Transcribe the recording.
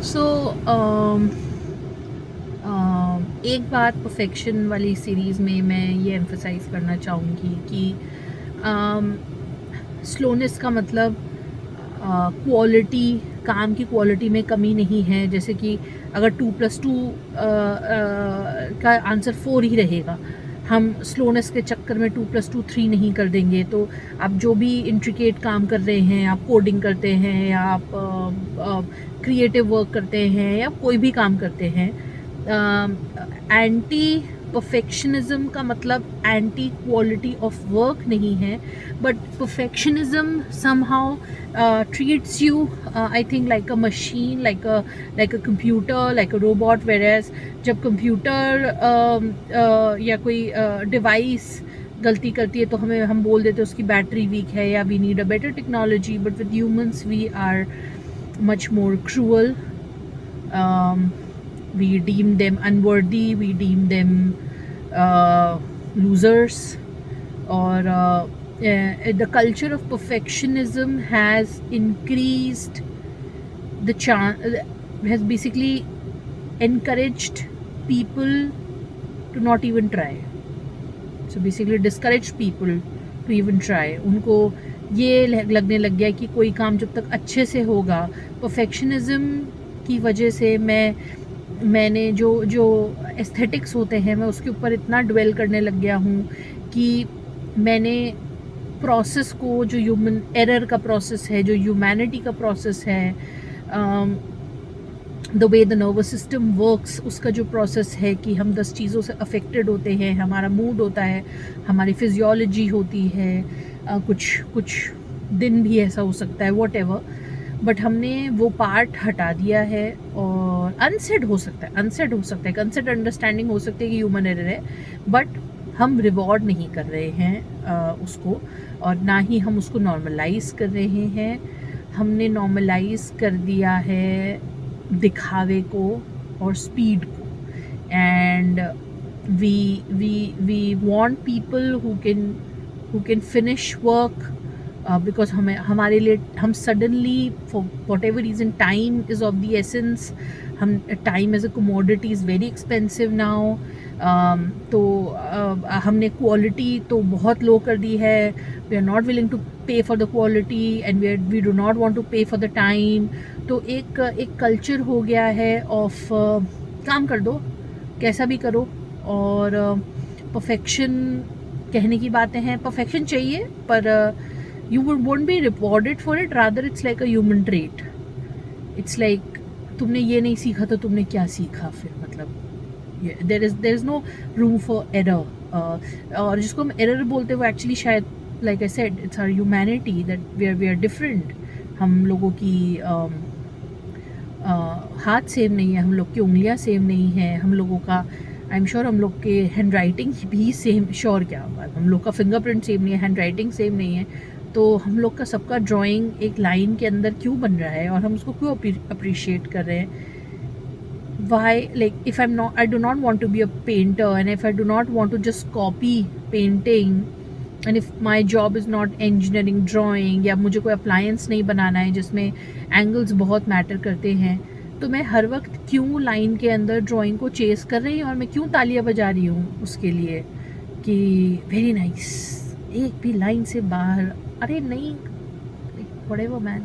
सो एक बात परफेक्शन वाली सीरीज़ में मैं ये एम्फसाइज़ करना चाहूँगी कि स्लोनेस का मतलब क्वालिटी, काम की क्वालिटी में कमी नहीं है। जैसे कि अगर 2+2 का आंसर 4 ही रहेगा, हम स्लोनेस के चक्कर में 2+2 3 नहीं कर देंगे। तो आप जो भी इंट्रिकेट काम कर रहे हैं, आप कोडिंग करते हैं या आप क्रिएटिव वर्क करते हैं या कोई भी काम करते हैं, एंटी परफेक्शनिज्म का मतलब एंटी क्वालिटी ऑफ वर्क नहीं है, but perfectionism somehow treats you, I think, like a machine, like a computer, like a robot. Whereas जब कंप्यूटर या कोई डिवाइस गलती करती है तो हम बोल देते हैं उसकी बैटरी वीक है या we need a better technology, but with humans we are much more cruel. We deem them unworthy, we deem them losers, or the culture of perfectionism has increased the chance, has basically encouraged people to not even try. So basically discouraged people to even try. उनको ये लगने लग गया कि कोई काम जब तक अच्छे से होगा, परफेक्शनिज्म की वजह से मैंने जो एस्थेटिक्स होते हैं मैं उसके ऊपर इतना ड्वेल करने लग गया हूँ कि मैंने प्रोसेस को, जो ह्यूमन एरर का प्रोसेस है, जो ह्यूमैनिटी का प्रोसेस है, the way the nervous system works, उसका जो प्रोसेस है कि हम 10 चीज़ों से अफेक्टेड होते हैं, हमारा मूड होता है, हमारी फिजियोलॉजी होती है, कुछ दिन भी ऐसा हो सकता है, वॉट एवर, बट हमने वो पार्ट हटा दिया है। और अनसेड हो सकता है, अनसेड अंडरस्टैंडिंग हो सकती है कि ह्यूमन एरर है, बट हम रिवॉर्ड नहीं कर रहे हैं उसको, और ना ही हम उसको नॉर्मलाइज कर रहे हैं। हमने नॉर्मलाइज कर दिया है दिखावे को और स्पीड को, and we want people who can finish work, because हमारे लिए हम suddenly for whatever reason time is of the essence. हम time as a commodity is very expensive now. तो हमने क्वालिटी तो बहुत लो कर दी है। We are not willing to pay for the quality and we do not want to pay for the time. तो एक कल्चर हो गया है ऑफ काम कर दो, कैसा भी करो, और परफेक्शन कहने की बातें हैं, परफेक्शन चाहिए पर you won't be rewarded for it, rather it's like a human trait. It's like तुमने ये नहीं सीखा तो तुमने क्या सीखा फिर, मतलब there is no room for error. और जिसको हम error बोलते हैं वो actually शायद, like I said, it's our humanity that we are different. हम लोगों की हाथ सेम नहीं है, हम लोग की उंगलियां सेम नहीं है, हम लोगों का आई एम श्योर हम लोग के हैंड राइटिंग भी सेम, श्योर क्या बात, हम लोग का फिंगरप्रिंट सेम नहीं है, हैंड राइटिंग सेम नहीं है, तो हम लोग का सबका ड्राइंग एक लाइन के अंदर क्यों बन रहा है और हम उसको क्यों अप्रिशिएट कर रहे हैं? Why, like if I do not want to be a painter and if I do not want to just copy painting, and if my job is not engineering drawing, या मुझे कोई अप्लायंस नहीं बनाना है जिसमें angles बहुत matter करते हैं, तो मैं हर वक्त क्यों लाइन के अंदर ड्राइंग को चेस कर रही हूँ और मैं क्यों तालियां बजा रही हूँ उसके लिए कि वेरी नाइस, एक भी लाइन से बाहर, अरे नहीं, व्हाटएवर मैन।